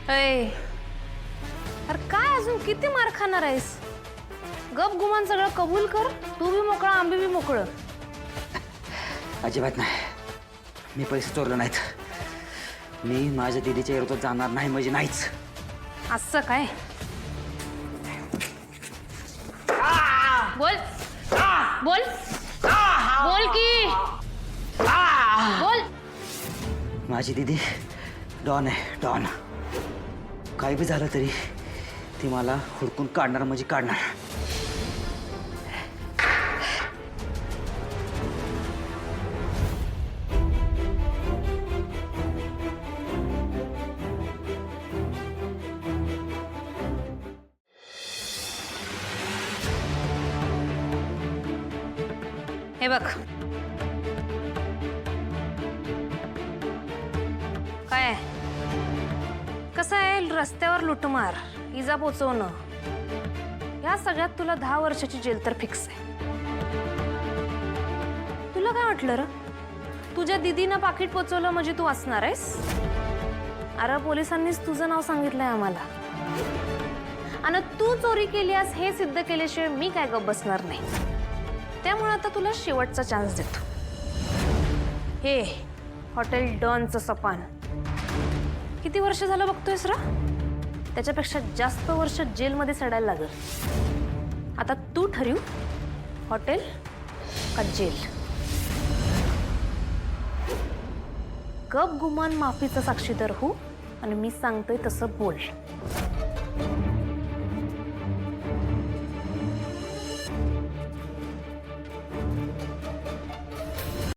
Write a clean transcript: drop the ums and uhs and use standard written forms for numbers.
अरे काय अजून किती मार खाणार आहेस? गप गुमान सगळं कबूल कर. तू बी मोकळा, आंबी बी मोकळं. अजिबात नाही. मी पैसे चोरले नाहीत. मी माझ्या दीदीच्या विरोधात जाणार नाही म्हणजे नाहीच. असं काय? बोल बोल बोल की बोल. माझी दीदी डॉन आहे, डॉन. काही बी झालं तरी ती मला हुडकून काढणार म्हणजे काढणार. हे बघ, काय कसं आहे, रस्त्यावर लुटमार, इजा पोचवणं, या सगळ्यात तुला 10 वर्षाची जेल तर फिक्स आहे. तुला काय वाटलं र? तुझ्या दीदीनं पाकिट पोचवलं म्हणजे तू असणार आहेस? अरे पोलिसांनीच तुझं नाव सांगितलंय आम्हाला, आणि तू चोरी केली आहेस हे सिद्ध केल्याशिवाय मी काय गप्प बसणार नाही. त्यामुळे आता तुला शेवटचा चान्स देतो. हे हॉटेल डॉनचं सपान किती वर्ष झालं बघतोयस रा? त्याच्यापेक्षा जास्त वर्ष जेलमध्ये सडायला लागल. आता तू ठरव, हॉटेल का जेल. गप गुमान माफीचा साक्षीदार हो आणि मी सांगतोय तसं बोल.